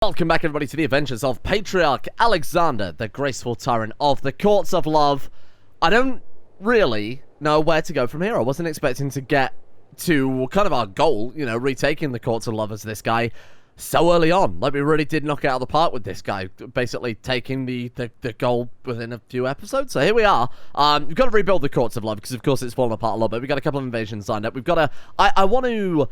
Welcome back, everybody, to the adventures of Patriarch Alexander, the graceful tyrant of the Courts of Love. I don't really know where to go from here. I wasn't expecting to get to kind of our goal, you know, retaking the Courts of Love as this guy so early on. Like, we really did knock it out of the park with this guy, basically taking the goal within a few episodes. So here we are. We've got to rebuild the Courts of Love because, of course, it's fallen apart a little bit. We've got a couple of invasions lined up. We've got to... I want to...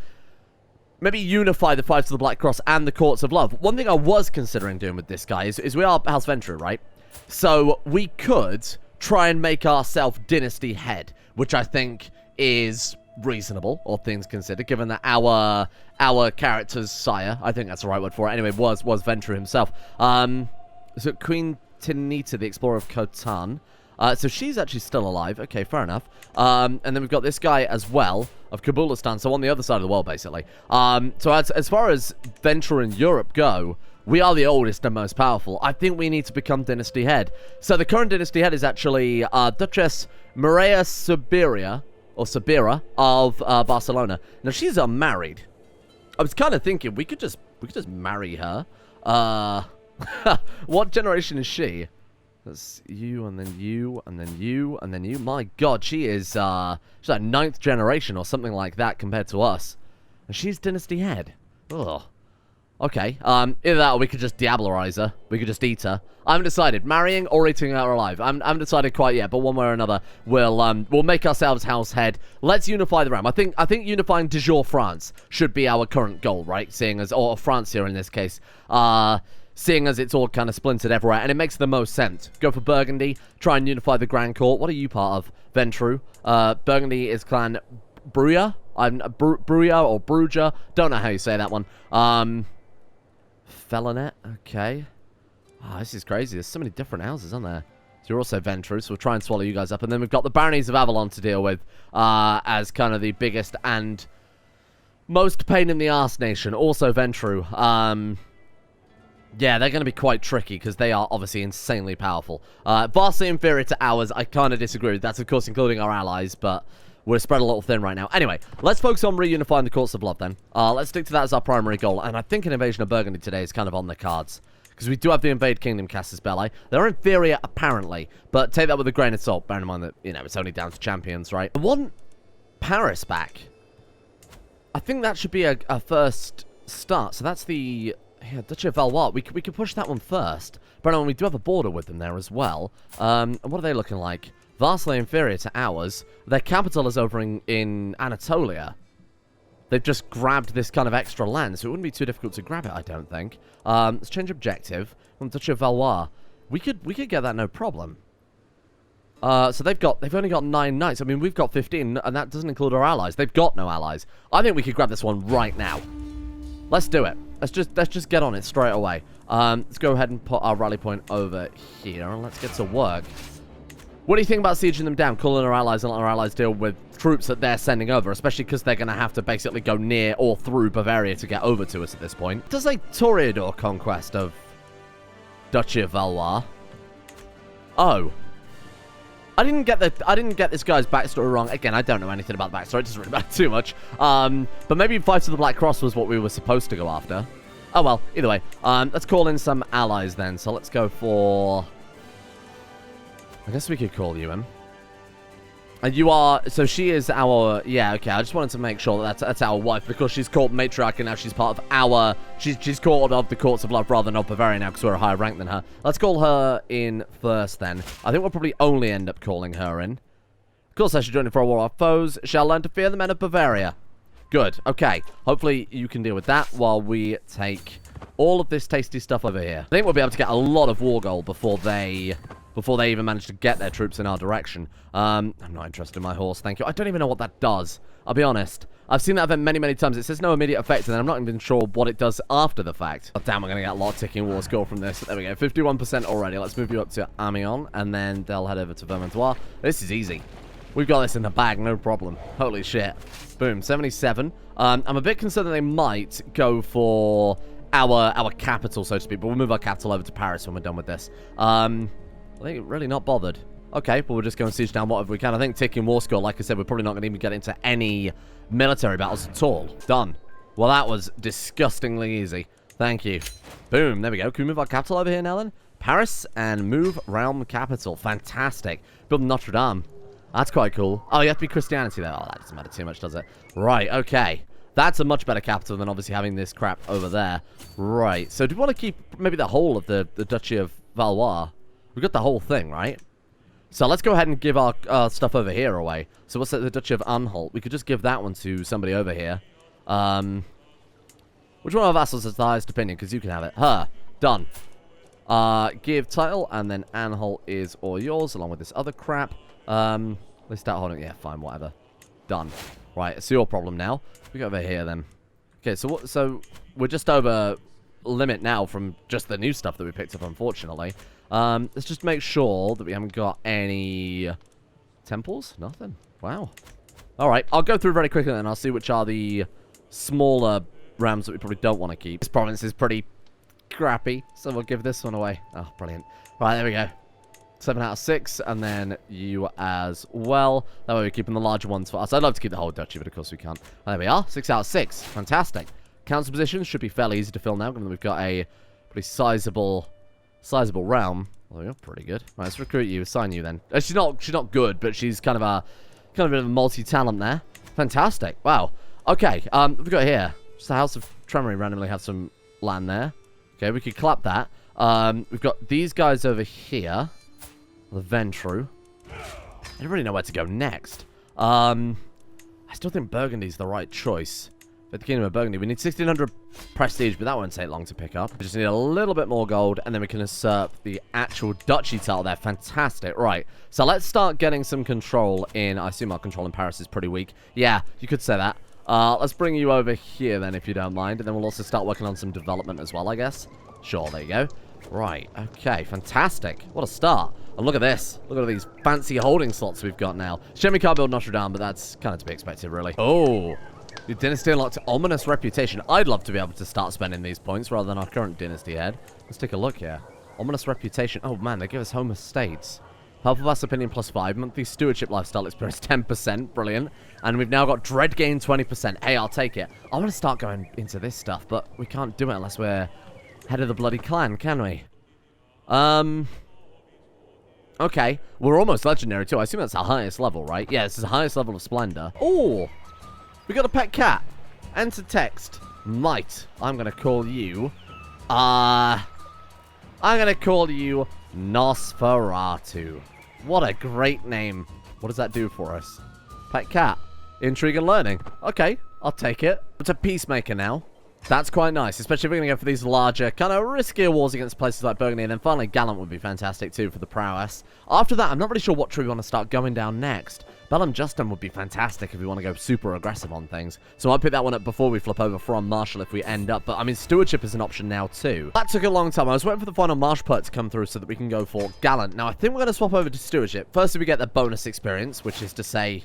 maybe unify the Fives of the Black Cross and the Courts of Love. One thing I was considering doing with this guy is we are House Ventrue, right? So we could try and make ourselves Dynasty head, which I think is reasonable, all things considered, given that our character's sire, I think that's the right word for it, anyway, was Ventrue himself. So Queen Tinita, the Explorer of Khotan. So she's actually still alive. Okay, fair enough. And then we've got this guy as well, of Kabulistan, so on the other side of the world, basically. So as far as Ventrue and Europe go, we are the oldest and most powerful. I think we need to become Dynasty head. So the current Dynasty head is actually Duchess Mireia Subira, or Subira, of Barcelona. Now, she's unmarried. I was kind of thinking we could just marry her. What generation is she? That's you, and then you, and then you, and then you. My God, she's like 9th generation or something like that compared to us. And she's Dynasty head. Ugh. Okay, either that or we could just diablerize her. We could just eat her. I haven't decided. Marrying or eating her alive. I haven't decided quite yet, but one way or another, we'll make ourselves house head. Let's unify the realm. I think unifying de jure France should be our current goal, right? Seeing as, or France here in this case, seeing as it's all kind of splintered everywhere, and it makes the most sense. Go for Burgundy, try and unify the Grand Court. What are you part of, Ventrue? Burgundy is Clan Bruja. Bruja or Bruja. Don't know how you say that one. Felonet, okay. Oh, this is crazy. There's so many different houses, aren't there? So you're also Ventrue, so we'll try and swallow you guys up. And then we've got the Baronies of Avalon to deal with as kind of the biggest and most pain in the arse nation. Also Ventrue. Yeah, they're going to be quite tricky because they are obviously insanely powerful. Vastly inferior to ours. I kind of disagree. That's, of course, including our allies, but we're spread a little thin right now. Anyway, let's focus on reunifying the Courts of Love then. Let's stick to that as our primary goal. And I think an invasion of Burgundy today is kind of on the cards, because we do have the Invade Kingdom Casus Belli. They're inferior, apparently, but take that with a grain of salt. Bearing in mind that, you know, it's only down to champions, right? I want Paris back. I think that should be a first start. So that's the... yeah, Duchy of Valois. We could push that one first. But we do have a border with them there as well. And what are they looking like? Vastly inferior to ours. Their capital is over in Anatolia. They've just grabbed this kind of extra land, so it wouldn't be too difficult to grab it, I don't think. Let's change objective. On Duchy of Valois. We could get that no problem. So they've only got 9 knights. I mean, we've got 15, and that doesn't include our allies. They've got no allies. I think we could grab this one right now. Let's do it. Let's just get on it straight away. Let's go ahead and put our rally point over here, and let's get to work. What do you think about sieging them down, calling our allies, and letting our allies deal with troops that they're sending over, especially because they're going to have to basically go near or through Bavaria to get over to us at this point? Does a Territorial conquest of Duchy of Valois? Oh. I didn't get this guy's backstory wrong. Again, I don't know anything about the backstory. It doesn't really matter too much. But maybe Fives of the Black Cross was what we were supposed to go after. Oh, well. Either way. Let's call in some allies then. So let's go for... I guess we could call you in. And you are... so she is our... yeah, okay. I just wanted to make sure that that's our wife, because she's called Matriarch and now she's part of our... She's called of the Courts of Love rather than of Bavaria now because we're a higher rank than her. Let's call her in first then. I think we'll probably only end up calling her in. Of course, I should join in for a war of foes. Shall learn to fear the men of Bavaria. Good. Okay. Hopefully you can deal with that while we take all of this tasty stuff over here. I think we'll be able to get a lot of war gold before they even manage to get their troops in our direction. I'm not interested in my horse, thank you. I don't even know what that does, I'll be honest. I've seen that event many, many times. It says no immediate effect, and I'm not even sure what it does after the fact. Oh, damn, we're going to get a lot of ticking war score from this. There we go, 51% already. Let's move you up to Amiens, and then they'll head over to Vermandois. This is easy. We've got this in the bag, no problem. Holy shit. Boom, 77. I'm a bit concerned that they might go for our capital, so to speak, but we'll move our capital over to Paris when we're done with this. I think really not bothered. Okay, but we'll just go and siege down whatever we can. I think ticking war score, like I said, we're probably not going to even get into any military battles at all. Done. Well, that was disgustingly easy. Thank you. Boom. There we go. Can we move our capital over here now then? Paris and move realm capital. Fantastic. Build Notre Dame. That's quite cool. Oh, you have to be Christianity there. Oh, that doesn't matter too much, does it? Right, okay. That's a much better capital than obviously having this crap over there. Right. So do we want to keep maybe the whole of the Duchy of Valois? We've got the whole thing, right? So let's go ahead and give our stuff over here away. So what's that? The Duchy of Anhalt. We could just give that one to somebody over here. Which one of our vassals has the highest opinion? Because you can have it. Her. Done. Give title, and then Anhalt is all yours, along with this other crap. Let's start holding it. Yeah, fine, whatever. Done. Right, it's your problem now. We go over here, then. Okay, so we're just over limit now from just the new stuff that we picked up, unfortunately. Let's just make sure that we haven't got any temples. Nothing. Wow. All right, I'll go through very quickly, and I'll see which are the smaller realms that we probably don't want to keep. This province is pretty crappy, so we'll give this one away. Oh, brilliant. Right, there we go. 7 out of 6, and then you as well. That way we're keeping the larger ones for us. I'd love to keep the whole duchy, but of course we can't. There we are. 6 out of 6. Fantastic. Council positions should be fairly easy to fill now, given that we've got a pretty sizable realm. Well, you're pretty good. Right, let's recruit you. Assign you then. She's not good, but she's kind of a bit of a multi-talent there. Fantastic. Wow. Okay. We've got here. Just the House of Tremory randomly have some land there. Okay, we could clap that. We've got these guys over here. The Ventrue. I don't really know where to go next. I still think Burgundy's the right choice. For the Kingdom of Burgundy, we need 1600 prestige, but that won't take long to pick up. We just need a little bit more gold, and then we can usurp the actual duchy title there. Fantastic. Right, so let's start getting some control in... I assume our control in Paris is pretty weak. Yeah, you could say that. Let's bring you over here then, if you don't mind, and then we'll also start working on some development as well, I guess. Sure, there you go. Right, okay, fantastic. What a start. And look at this. Look at all these fancy holding slots we've got now. Shame we can't build Notre Dame, but that's kind of to be expected, really. Oh, the Dynasty unlocked ominous reputation. I'd love to be able to start spending these points rather than our current Dynasty head. Let's take a look here. Ominous reputation. Oh, man, they give us home estates. Help of us opinion +5. Monthly stewardship lifestyle experience 10%. Brilliant. And we've now got dread gain 20%. Hey, I'll take it. I want to start going into this stuff, but we can't do it unless we're head of the bloody clan, can we? Okay. We're almost legendary, too. I assume that's our highest level, right? Yeah, this is the highest level of splendor. Oh! We got a pet cat. Enter text. Might. I'm going to call you... I'm going to call you Nosferatu. What a great name. What does that do for us? Pet cat. Intrigue and learning. Okay, I'll take it. It's a peacemaker now. That's quite nice, especially if we're going to go for these larger, kind of riskier wars against places like Burgundy, and then finally Gallant would be fantastic too for the prowess. After that, I'm not really sure what tree we want to start going down next. Bellum Justin would be fantastic if we want to go super aggressive on things. So I'll pick that one up before we flip over from Marshall if we end up. But, I mean, Stewardship is an option now too. That took a long time. I was waiting for the final Marsh perk to come through so that we can go for Gallant. Now, I think we're going to swap over to Stewardship. Firstly, we get the bonus experience, which is to say...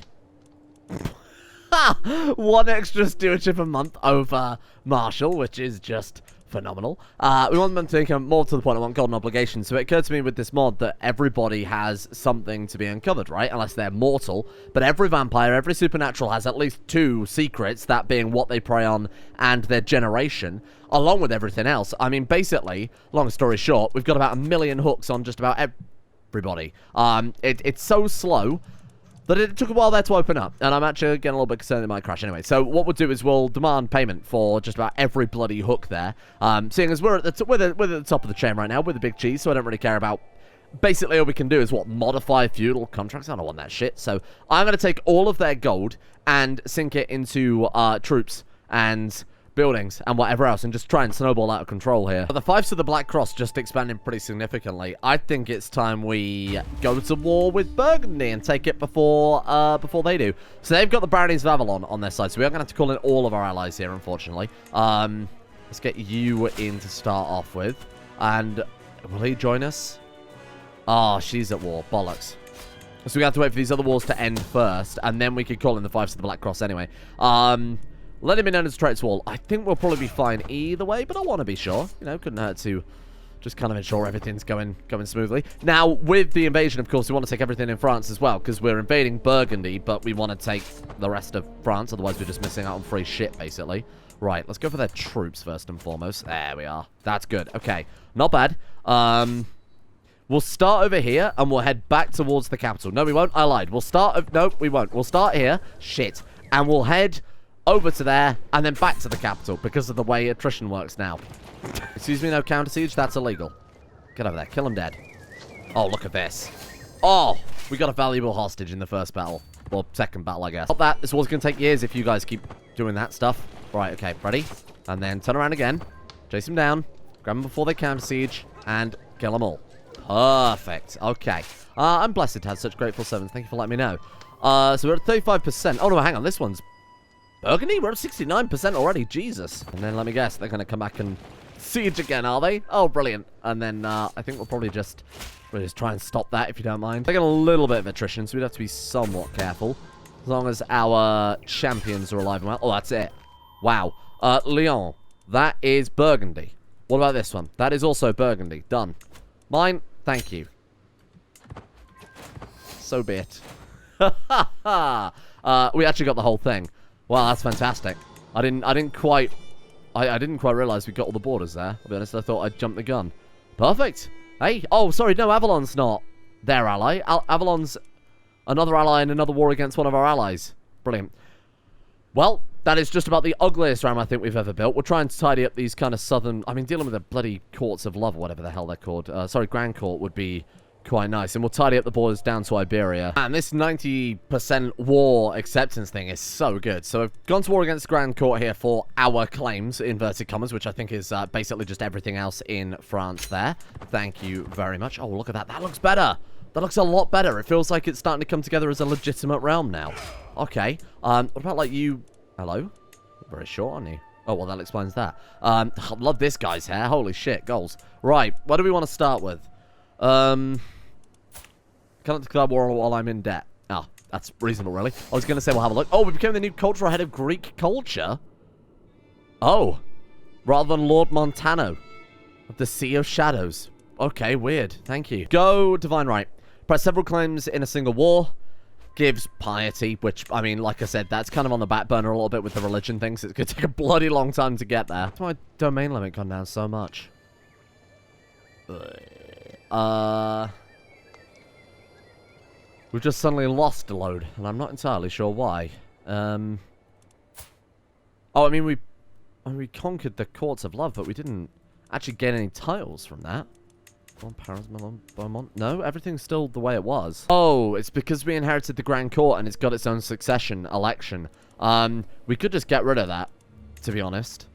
1 extra stewardship a month over Marshall, which is just phenomenal. We want them to become more to the point. I want golden obligations. So it occurred to me with this mod that everybody has something to be uncovered, right? Unless they're mortal. But every vampire, every supernatural has at least 2 secrets, that being what they prey on and their generation, along with everything else. I mean, basically, long story short, we've got about 1 million hooks on just about everybody. It's so slow that it took a while there to open up, and I'm actually getting a little bit concerned it might crash anyway. So what we'll do is we'll demand payment for just about every bloody hook there. Seeing as we're at the top of the chain right now, we're the big cheese, so I don't really care about... Basically, all we can do is, what, modify feudal contracts? I don't want that shit. So I'm going to take all of their gold and sink it into troops and buildings and whatever else, and just try and snowball out of control here. But the Fives of the Black Cross just expanding pretty significantly. I think it's time we go to war with Burgundy and take it before they do. So they've got the Baronies of Avalon on their side, so we are going to have to call in all of our allies here, unfortunately. Let's get you in to start off with. And will he join us? Oh, she's at war. Bollocks. So we have to wait for these other wars to end first, and then we could call in the Fives of the Black Cross anyway. Let it be known as Trait's Wall. I think we'll probably be fine either way, but I want to be sure. You know, couldn't hurt to just kind of ensure everything's going smoothly. Now, with the invasion, of course, we want to take everything in France as well, because we're invading Burgundy, but we want to take the rest of France, otherwise we're just missing out on free shit, basically. Right, let's go for their troops first and foremost. There we are. That's good. Okay, not bad. We'll start over here, and we'll head back towards the capital. No, we won't. I lied. We'll start... No, we won't. We'll start here. Shit. And we'll head over to there, and then back to the capital, because of the way attrition works now. Excuse me, no counter siege. That's illegal. Get over there. Kill him dead. Oh, look at this. Oh, we got a valuable hostage in the first battle. Or second battle, I guess. Stop that. This war's going to take years if you guys keep doing that stuff. Right, okay. Ready? And then turn around again. Chase them down. Grab them before they counter siege. And kill them all. Perfect. Okay. I'm blessed to have such grateful servants. Thank you for letting me know. So we're at 35%. Oh, no, hang on. This one's Burgundy? We're at 69% already. Jesus. And then let me guess. They're going to come back and siege again, are they? Oh, brilliant. And then I think we'll probably just try and stop that, if you don't mind. Taking a little bit of attrition, so we'd have to be somewhat careful. As long as our champions are alive and well. Oh, that's it. Wow. Lyon. That is Burgundy. What about this one? That is also Burgundy. Done. Mine. Thank you. So be it. We actually got the whole thing. Wow, that's fantastic. I didn't quite realize we got all the borders there. I'll be honest, I thought I'd jumped the gun. Perfect. Hey. Oh, sorry. No, Avalon's not their ally. Avalon's another ally in another war against one of our allies. Brilliant. Well, that is just about the ugliest ram I think we've ever built. We're trying to tidy up these kind of southern... I mean, dealing with the bloody courts of love or whatever the hell they're called. Sorry, Grand Court would be quite nice. And we'll tidy up the borders down to Iberia. And this 90% war acceptance thing is so good. So we've gone to war against Grand Court here for our claims, inverted commas, which I think is basically just everything else in France there. Thank you very much. Oh, look at that. That looks better. That looks a lot better. It feels like it's starting to come together as a legitimate realm now. Okay. What about, like, you... Hello? Very short, aren't you? Oh, well, that explains that. I love this guy's hair. Holy shit, goals. Right, what do we want to start with? Cannot declare war while I'm in debt. Oh, that's reasonable, really. I was going to say we'll have a look. Oh, we became the new cultural head of Greek culture? Oh. Rather than Lord Montano of the Sea of Shadows. Okay, weird. Thank you. Go Divine Right. Press several claims in a single war. Gives piety, which, I mean, like I said, that's kind of on the back burner a little bit with the religion things. It's going to take a bloody long time to get there. That's why my domain limit gone down so much. We've just suddenly lost a load, and I'm not entirely sure why. Oh, I mean, we conquered the Courts of Love, but we didn't actually get any titles from that. Paris, Milan, Beaumont. No, everything's still the way it was. Oh, it's because we inherited the Grand Court and it's got its own succession election. We could just get rid of that, to be honest.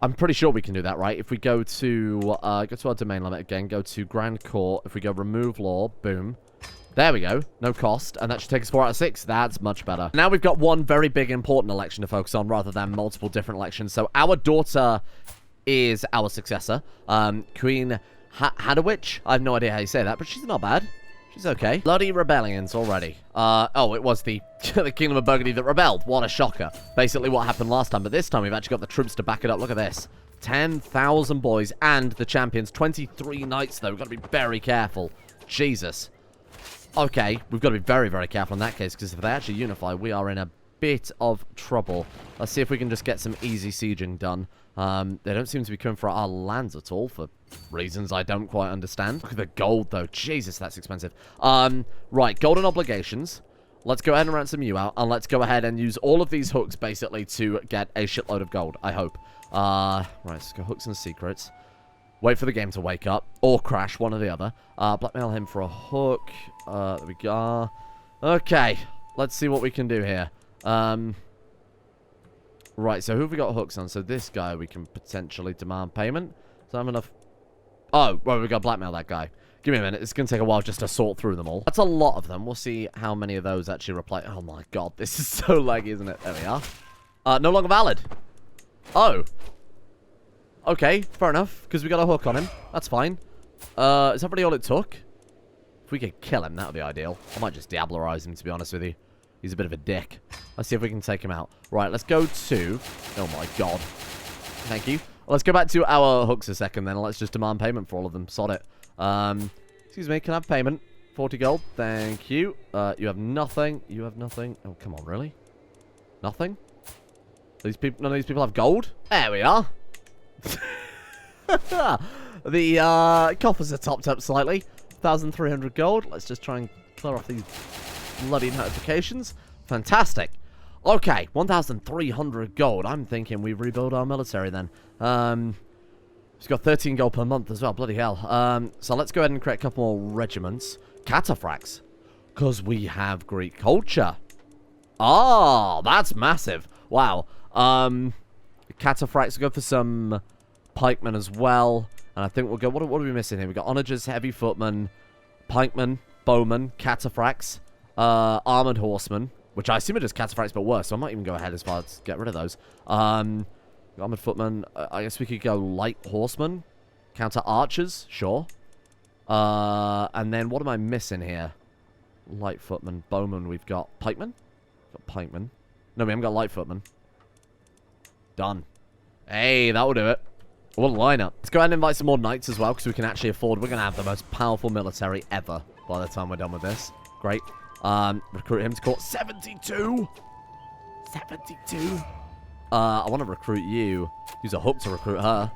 I'm pretty sure we can do that, right? If we go to our domain limit again, go to Grand Court. If we go remove law, boom. There we go. No cost. And that should take us 4 out of 6. That's much better. Now we've got one very big important election to focus on rather than multiple different elections. So our daughter is our successor. Queen Hadowich? I have no idea how you say that, but she's not bad. She's okay. Bloody rebellions already. Oh, it was the the Kingdom of Burgundy that rebelled. What a shocker. Basically what happened last time, but this time we've actually got the troops to back it up. Look at this. 10,000 boys and the champions. 23 knights, though. We've got to be very careful. Jesus. Okay, we've got to be very, very careful in that case, because if they actually unify, we are in a bit of trouble. Let's see if we can just get some easy sieging done. They don't seem to be coming for our lands at all for reasons I don't quite understand. Look at the gold, though. Jesus, that's expensive. Right, golden obligations. Let's go ahead and ransom you out, and let's go ahead and use all of these hooks, basically, to get a shitload of gold, I hope. Right, let's go hooks and secrets. Wait for the game to wake up, or crash, one or the other. Blackmail him for a hook. There we go. Okay, let's see what we can do here. Right, so who have we got hooks on? So this guy we can potentially demand payment. So I have enough... Oh, well, we've got to blackmail that guy. Give me a minute. It's going to take a while just to sort through them all. That's a lot of them. We'll see how many of those actually reply. Oh my god, this is so laggy, isn't it? There we are. No longer valid. Oh. Okay, fair enough, because we got a hook on him. That's fine. Is that really all it took? If we could kill him, that would be ideal. I might just Diablerize him, to be honest with you. He's a bit of a dick. Let's see if we can take him out. Right, let's go to... Oh my god. Thank you. Let's go back to our hooks a second then. Let's just demand payment for all of them. Sod it. Excuse me, can I have payment? 40 gold. Thank you. You have nothing. You have nothing. Oh, come on, really? Nothing? None of these people have gold? There we are. The coffers are topped up slightly. 1,300 gold. Let's just try and clear off these bloody notifications. Fantastic. Okay, 1,300 gold. I'm thinking we rebuild our military then. It's got 13 gold per month as well. Bloody hell. So let's go ahead and create a couple more regiments. Cataphracts. Because we have Greek culture. Oh, that's massive. Wow. Cataphracts. We'll go for some pikemen as well. And I think we'll go... What are we missing here? We've got onagers, heavy footmen, pikemen, bowmen, cataphracts, armored horsemen. Which I assume are just cataphracts, but worse. So I might even go ahead as far as get rid of those. Armored footmen. I guess we could go light horsemen. Counter archers. Sure. And then what am I missing here? Light footmen. Bowmen. We've got pikemen. Got pikemen. No, we haven't got light footmen. Done. Hey, that will do it. What a lineup. Let's go ahead and invite some more knights as well, because we can actually afford... We're going to have the most powerful military ever by the time we're done with this. Great. Recruit him to court. 72! 72! I want to recruit you. Use a hook to recruit her.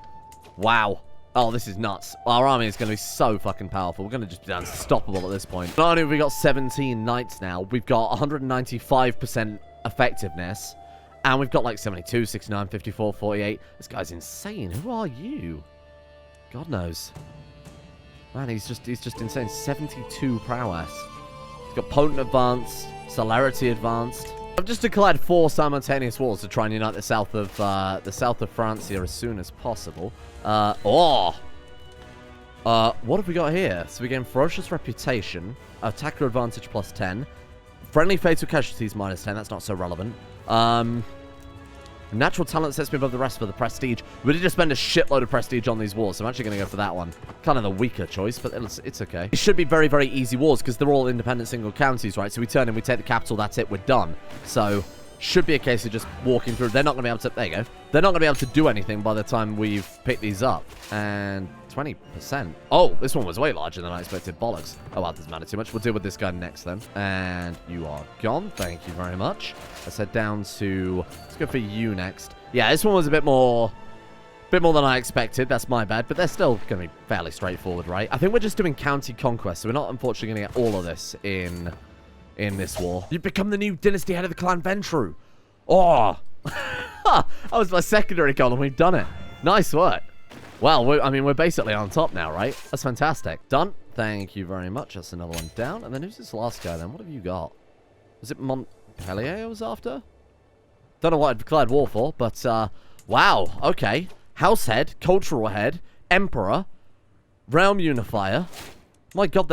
Wow. Oh, this is nuts. Our army is going to be so fucking powerful. We're going to just be unstoppable at this point. Not only have we got 17 knights now, we've got 195% effectiveness. And we've got like 72, 69, 54, 48. This guy's insane. Who are you? God knows. Man, he's just insane. 72 prowess. He's got potent advanced, celerity advanced. I've just declared 4 simultaneous wars to try and unite the south of France here as soon as possible. What have we got here? So we gain ferocious reputation, attacker advantage plus 10, friendly fatal casualties minus 10. That's not so relevant. Natural talent sets me above the rest for the prestige. We did just spend a shitload of prestige on these wars, so I'm actually going to go for that one. Kind of the weaker choice, but it's okay. It should be very, very easy wars, because they're all independent single counties, right? So we turn in, we take the capital, that's it, we're done. So, should be a case of just walking through. They're not going to be able to... There you go. They're not going to be able to do anything by the time we've picked these up. And 20%. Oh, this one was way larger than I expected. Bollocks. Oh, well, doesn't matter too much. We'll deal with this guy next then. And you are gone. Thank you very much. Let's head down to... Let's go for you next. Yeah, this one was a bit more than I expected. That's my bad. But they're still going to be fairly straightforward, right? I think we're just doing county conquest. So we're not, unfortunately, going to get all of this in this war. You've become the new dynasty head of the clan Ventrue. Oh! That was my secondary goal and we've done it. Nice work. Well, we're basically on top now, right? That's fantastic. Done. Thank you very much. That's another one down. And then who's this last guy then? What have you got? Was it Montpellier I was after? Don't know what I'd declared war for, but, wow. Okay. House head, cultural head, emperor, realm unifier. My god,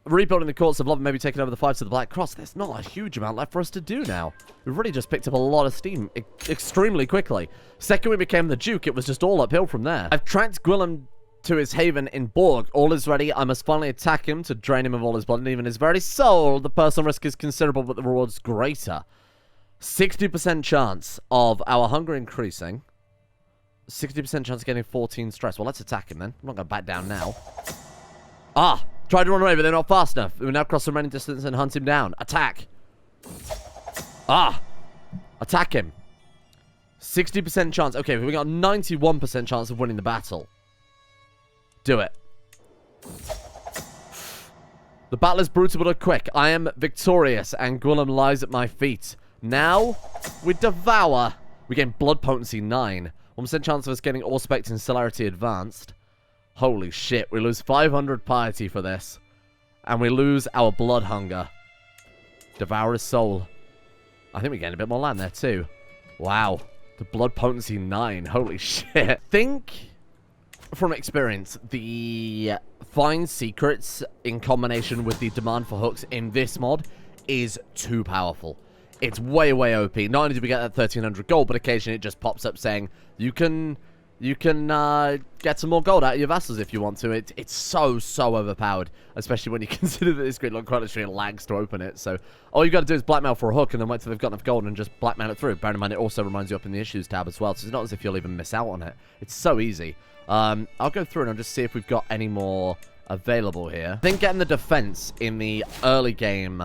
rebuilding the courts of love and maybe taking over the fights of the Black Cross. There's not a huge amount left for us to do now. We've really just picked up a lot of steam extremely quickly. Second we became the Duke, it was just all uphill from there. I've tracked Gwillem to his haven in Borg. All is ready. I must finally attack him to drain him of all his blood and even his very soul. The personal risk is considerable, but the reward's greater. 60% chance of our hunger increasing. 60% chance of getting 14 stress. Well, let's attack him then. I'm not going to back down now. Ah! Tried to run away, but they're not fast enough. We now cross the remaining distance and hunt him down. Attack. Ah. Attack him. 60% chance. Okay, we got a 91% chance of winning the battle. Do it. The battle is brutal but quick. I am victorious, and Gwillem lies at my feet. Now, we devour. We gain blood potency 9. 1% chance of us getting Auspect and celerity advanced. Holy shit, we lose 500 piety for this. And we lose our blood hunger. Devour his soul. I think we gain a bit more land there too. Wow. The blood potency 9. Holy shit. Think, from experience, the find secrets in combination with the demand for hooks in this mod is too powerful. It's way, way OP. Not only do we get that 1300 gold, but occasionally it just pops up saying, you can get some more gold out of your vassals if you want to. It's so overpowered, especially when you consider that this grid look quite literally lags to open it. So all you've got to do is blackmail for a hook and then wait till they've got enough gold and just blackmail it through. Bear in mind, it also reminds you up in the issues tab as well, so it's not as if you'll even miss out on it. It's so easy. I'll go through and I'll just see if we've got any more available here. I think getting the defense in the early game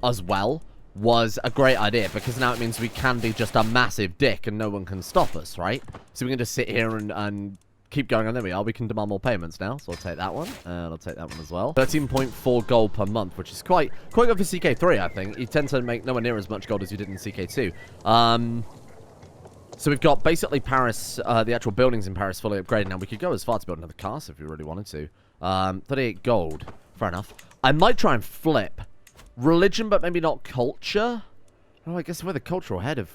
as well was a great idea, because now it means we can be just a massive dick and no one can stop us, right? So we can just sit here and keep going, and there we are. We can demand more payments now, so I'll take that one, and I'll take that one as well. 13.4 gold per month, which is quite good for CK3, I think. You tend to make nowhere near as much gold as you did in CK2. So we've got basically Paris, the actual buildings in Paris fully upgraded now. We could go as far to build another castle if we really wanted to. 38 gold, fair enough. I might try and flip religion, but maybe not culture. Oh, I guess we're the cultural head of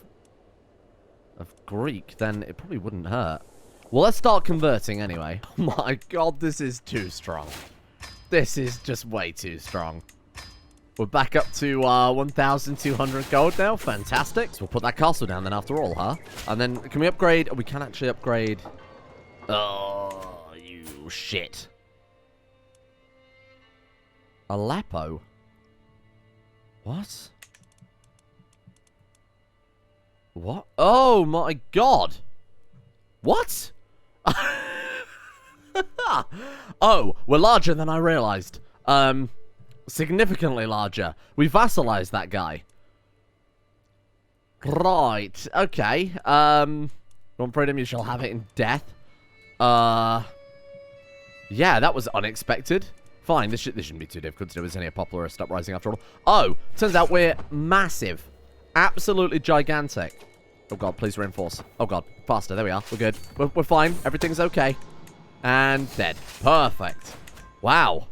Greek, then it probably wouldn't hurt. Well, let's start converting anyway. Oh my god, this is too strong. This is just way too strong. We're back up to 1,200 gold now. Fantastic. So we'll put that castle down then after all, huh? And then can we upgrade? Oh, we can actually upgrade. Oh, you shit. Aleppo? What? What? Oh my god. What? Oh, we're larger than I realized. Significantly larger. We vassalized that guy. Right. Okay. Want freedom, you shall have it in death. Yeah, that was unexpected. Fine, this shouldn't be too difficult to do. It's only a popularist uprising after all. Oh, turns out we're massive. Absolutely gigantic. Oh god, please reinforce. Oh god, faster. There we are. We're good. We're fine. Everything's okay. And dead. Perfect. Wow.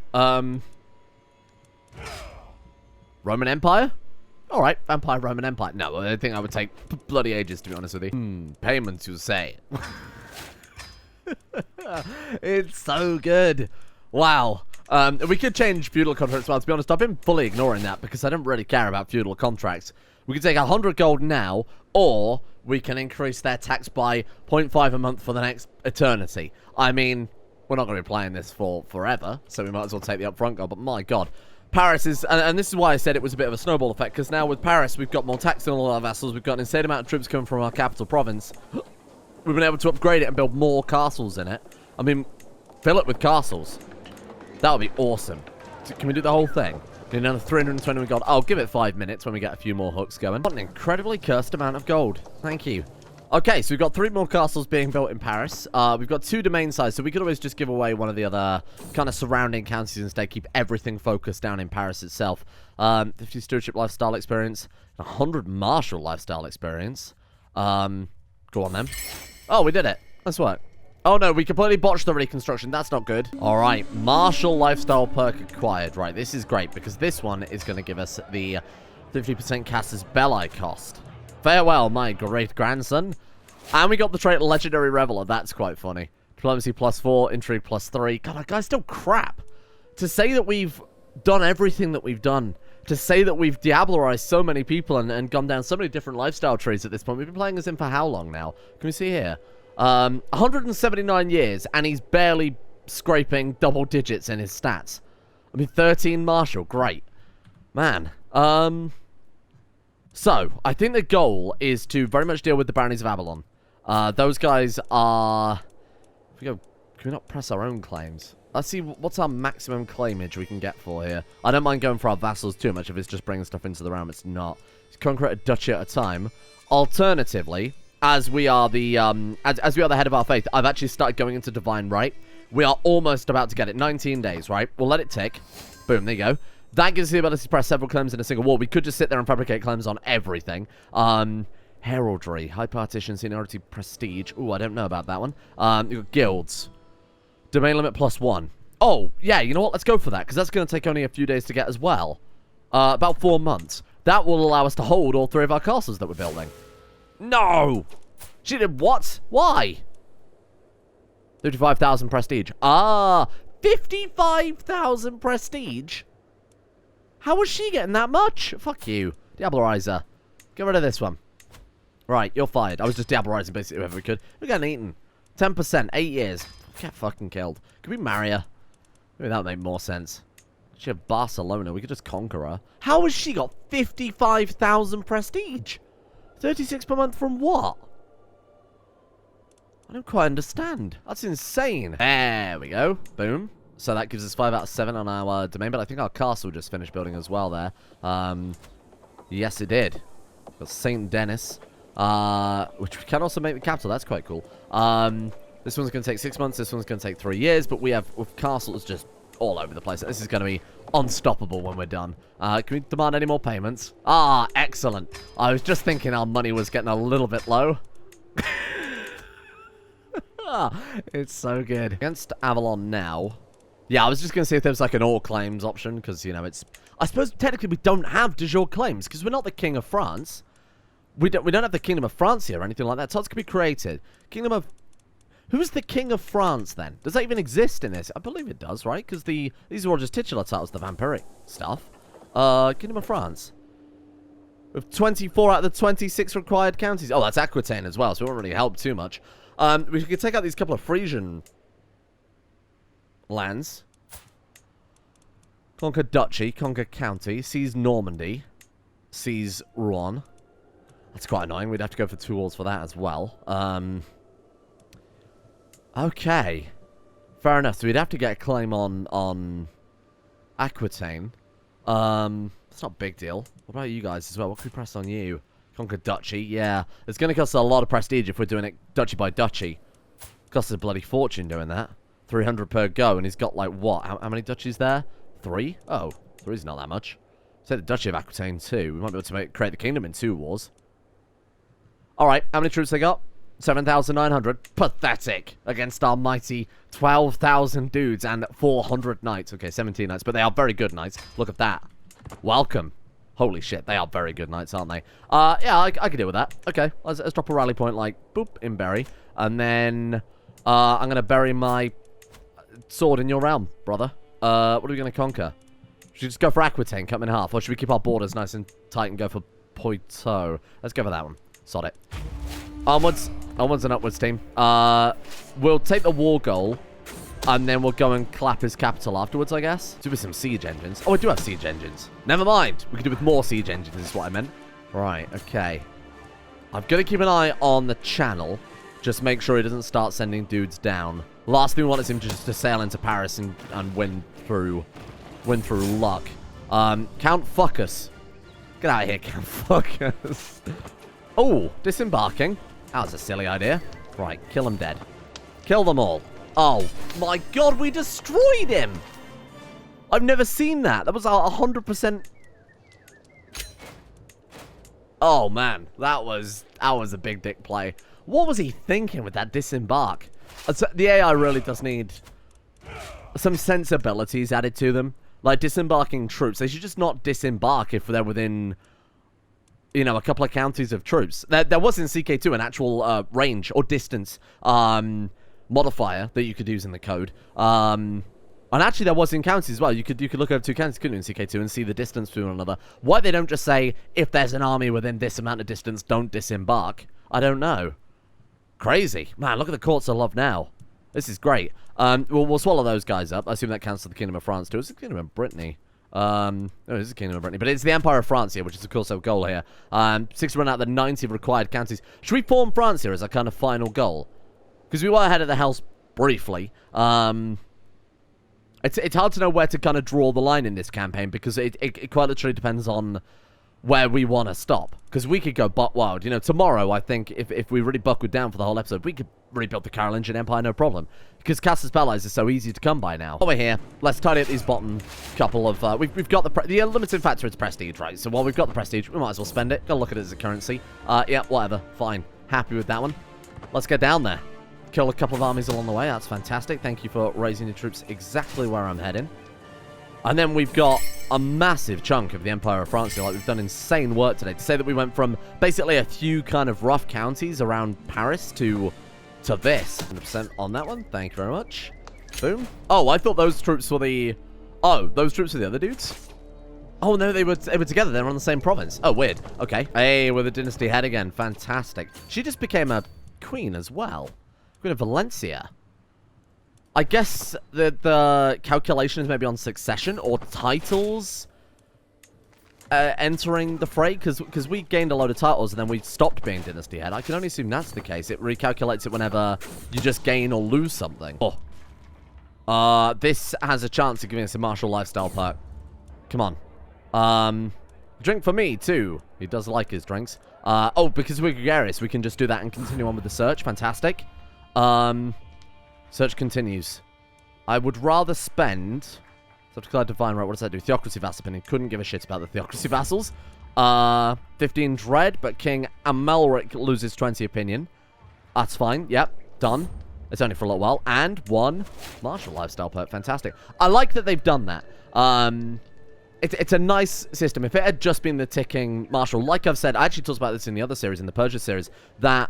Roman Empire? Alright, Vampire Roman Empire. No, I think I would take bloody ages, to be honest with you. Payments, you say. It's so good. Wow. We could change feudal contracts as well. To be honest, I've been fully ignoring that because I don't really care about feudal contracts. We can take 100 gold now, or we can increase their tax by 0.5 a month for the next eternity. I mean, we're not going to be playing this for forever, so we might as well take the upfront gold. But my god, Paris is, and this is why I said it was a bit of a snowball effect, because now with Paris, we've got more tax on all our vassals. We've got an insane amount of troops coming from our capital province. We've been able to upgrade it and build more castles in it. I mean, fill it with castles. That would be awesome. Can we do the whole thing? Need another 320 gold. I'll give it 5 minutes when we get a few more hooks going. What an incredibly cursed amount of gold. Thank you. Okay, so we've got 3 more castles being built in Paris. We've got 2 domain sides, so we could always just give away one of the other kind of surrounding counties instead. Keep everything focused down in Paris itself. 50 stewardship lifestyle experience. 100 martial lifestyle experience. Go on then. Oh, we did it. Let's work. Oh no, we completely botched the reconstruction. That's not good. Alright, martial lifestyle perk acquired. Right, this is great because this one is going to give us the 50% caster's belli cost. Farewell, my great grandson. And we got the trait legendary reveler. That's quite funny. Diplomacy +4, intrigue +3. God, that guy's still crap. To say that we've done everything that we've done, to say that we've diablerized so many people and gone down so many different lifestyle trees at this point. We've been playing this in for how long now? Can we see here? 179 years, and he's barely scraping double digits in his stats. I mean, 13 martial, great. Man. So, I think the goal is to very much deal with the baronies of Avalon. Those guys are... Can we not press our own claims? Let's see, what's our maximum claimage we can get for here? I don't mind going for our vassals too much if it's just bringing stuff into the realm. It's not. It's conquer a duchy at a time. Alternatively... As we are the as we are the head of our faith, I've actually started going into divine right. We are almost about to get it. 19 days, right? We'll let it tick. Boom, there you go. That gives us the ability to press several claims in a single war. We could just sit there and fabricate claims on everything. Heraldry, high partition, seniority, prestige. Ooh, I don't know about that one. You've got guilds. Domain limit +1. Oh, yeah, you know what? Let's go for that, because that's going to take only a few days to get as well. About 4 months. That will allow us to hold all 3 of our castles that we're building. No! She did what? Why? 55,000 prestige. Ah! 55,000 prestige? How was she getting that much? Fuck you. Diablerizer. Get rid of this one. Right, you're fired. I was just diablerizing basically whoever we could. We're getting eaten. 10%, 8 years. Get fucking killed. Could we marry her? Maybe that would make more sense. She had Barcelona. We could just conquer her. How has she got 55,000 prestige? 36 per month from what? I don't quite understand. That's insane. There we go. Boom. So that gives us 5 out of 7 on our domain, but I think our castle just finished building as well there. Yes, it did. Got St. Denis, which we can also make the capital. That's quite cool. This one's going to take 6 months. This one's going to take 3 years. But we have with castles just all over the place. This is going to be unstoppable when we're done. Can we demand any more payments? Ah, excellent. I was just thinking our money was getting a little bit low. It's so good. Against Avalon now. Yeah, I was just going to see if there was like an all claims option. Because, you know, it's... I suppose technically we don't have de jure claims. Because we're not the King of France. We don't have the Kingdom of France here or anything like that. So it's going to be created. Kingdom of... Who's the King of France, then? Does that even exist in this? I believe it does, right? Because these are all just titular titles, the vampiric stuff. Kingdom of France. With 24 out of the 26 required counties. Oh, that's Aquitaine as well, so it won't really help too much. We could take out these couple of Frisian lands. Conquer Duchy, conquer County, seize Normandy, seize Rouen. That's quite annoying. We'd have to go for 2 wars for that as well. Okay. Fair enough. So we'd have to get a claim on Aquitaine. It's not a big deal. What about you guys as well? What can we press on you? Conquer Duchy. Yeah. It's going to cost a lot of prestige if we're doing it Duchy by Duchy. Costs a bloody fortune doing that. 300 per go. And he's got like what? How many duchies there? 3? Oh. 3's not that much. Say the Duchy of Aquitaine too. We might be able to create the kingdom in 2 wars. Alright. How many troops they got? 7,900. Pathetic. Against our mighty 12,000 dudes and 400 knights. Okay, 17 knights. But they are very good knights. Look at that. Welcome. Holy shit. They are very good knights, aren't they? Yeah, I can deal with that. Okay. Let's drop a rally point like, boop, in Bury. And then, I'm going to bury my sword in your realm, brother. What are we going to conquer? Should we just go for Aquitaine, cut them in half? Or should we keep our borders nice and tight and go for Poitou? Let's go for that one. Sod it. Onwards. Onwards and upwards, team. We'll take the war goal. And then we'll go and clap his capital afterwards, I guess. Do with some siege engines. Oh, I do have siege engines. Never mind. We can do with more siege engines is what I meant. Right, okay. I'm going to keep an eye on the channel. Just make sure he doesn't start sending dudes down. Last thing we want is him just to sail into Paris and win through luck. Count Fuckus. Get out of here, Count Fuckus. Oh, disembarking. That was a silly idea. Right, kill him dead. Kill them all. Oh, my God, we destroyed him. I've never seen that. That was 100%. Oh, man. That was a big dick play. What was he thinking with that disembark? The AI really does need some sensibilities added to them. Like, disembarking troops. They should just not disembark if they're within, you know, a couple of counties of troops. There was in CK2 an actual range or distance modifier that you could use in the code. And actually there was in counties as well. You could look over 2 counties, couldn't you, in CK2 and see the distance between one another. Why they don't just say, if there's an army within this amount of distance, don't disembark, I don't know. Crazy. Man, look at the courts of love now. This is great. We'll swallow those guys up. I assume that counts to the Kingdom of France too. It's the Kingdom of Brittany. No, it is the Kingdom of Brittany. But it's the Empire of France here, which is of course our goal here. 6 run out of the 90 required counties. Should we form France here as our kind of final goal? Because we were ahead of the house briefly. It's hard to know where to kind of draw the line in this campaign because it quite literally depends on where we want to stop. Because we could go butt wild. You know, tomorrow, I think, if we really buckled down for the whole episode, we could rebuild the Carolingian Empire, no problem. Because Castus Belli's is so easy to come by now. While we're here, let's tidy up these bottom couple of... we've got the limited factor, it's prestige, right? So while we've got the prestige, we might as well spend it. Gotta look at it as a currency. Yeah, whatever. Fine. Happy with that one. Let's get down there. Kill a couple of armies along the way. That's fantastic. Thank you for raising the troops exactly where I'm heading. And then we've got a massive chunk of the Empire of France here. Like, we've done insane work today. To say that we went from basically a few kind of rough counties around Paris to this. 100% on that one. Thank you very much. Boom. Oh, I thought those troops were the... Oh, those troops were the other dudes? Oh, no, they were together. They were on the same province. Oh, weird. Okay. Hey, we're the Dynasty head again. Fantastic. She just became a queen as well. Queen of Valencia. I guess the calculation is maybe on succession or titles entering the fray, because we gained a load of titles and then we stopped being Dynasty head. I can only assume that's the case. It recalculates it whenever you just gain or lose something. Oh. This has a chance of giving us a martial lifestyle perk. Come on. Drink for me, too. He does like his drinks. Oh, because we're gregarious, we can just do that and continue on with the search. Fantastic. Search continues. I would rather spend... Subject Divine Right, what does that do? Theocracy Vassal opinion. Couldn't give a shit about the Theocracy Vassals. 15 Dread, but King Amalric loses 20 opinion. That's fine. Yep, done. It's only for a little while. And 1 Martial Lifestyle perk. Fantastic. I like that they've done that. It's a nice system. If it had just been the ticking Martial, like I've said, I actually talked about this in the other series, in the Persia series, that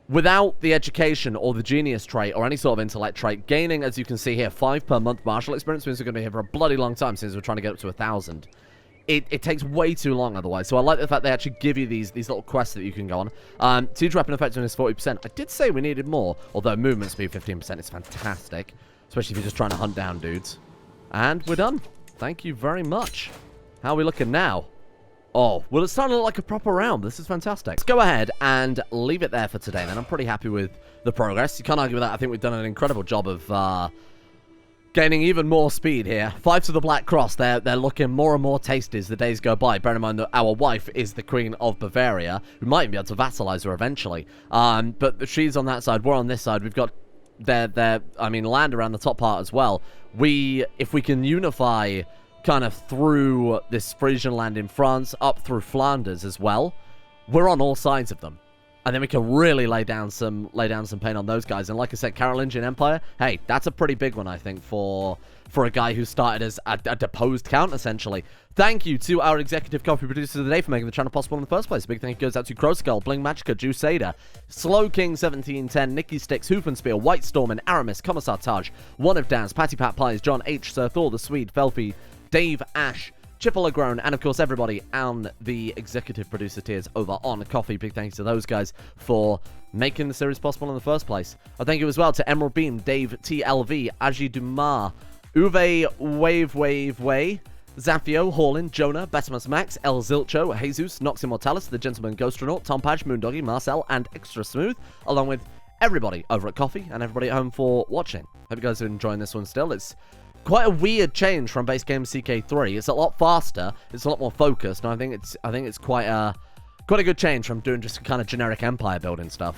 without the education or the genius trait or any sort of intellect trait, gaining, as you can see here, 5 per month martial experience means we're going to be here for a bloody long time since we're trying to get up to 1,000. It takes way too long otherwise. So I like the fact they actually give you these little quests that you can go on. Siege weapon effectiveness 40%. I did say we needed more, although movement speed 15% is fantastic, especially if you're just trying to hunt down dudes. And we're done. Thank you very much. How are we looking now? Oh, well, it's starting to look like a proper round. This is fantastic. Let's go ahead and leave it there for today, then. I'm pretty happy with the progress. You can't argue with that. I think we've done an incredible job of gaining even more speed here. 5 to the Black Cross. They're looking more and more tasty as the days go by. Bear in mind that our wife is the Queen of Bavaria. We might even be able to vassalize her eventually. But she's on that side. We're on this side. We've got land around the top part as well. If we can unify kind of through this Frisian land in France, up through Flanders as well, we're on all sides of them. And then we can really lay down some pain on those guys. And like I said, Carolingian Empire, hey, that's a pretty big one, I think, for a guy who started as a deposed count, essentially. Thank you to our executive coffee producers of the day for making the channel possible in the first place. A big thank you goes out to Crowskull, Bling Magica, Crusader, Slow King 1710, Nicky Sticks, Hoofenspear, White Storm, and Aramis, Commissar Taj, One of Dan's, Patty Pat Pies, John H, Sir Thor the Swede, Felfie, Dave Ash, Chipolagrone, and of course everybody on the executive producer tiers over on Coffee. Big thanks to those guys for making the series possible in the first place. I thank you as well to Emerald Beam, Dave TLV, Aji Dumas, Uwe Way, Zafio, Horlin, Jonah, Betimus Max, El Zilcho, Jesus, Nox Immortalis, The Gentleman Ghostronaut, Tom Page, Moondoggy, Marcel, and Extra Smooth, along with everybody over at Coffee and everybody at home for watching. Hope you guys are enjoying this one still. It's quite a weird change from base game CK3. It's a lot faster, it's a lot more focused, and I think it's quite a good change from doing just kind of generic empire building stuff.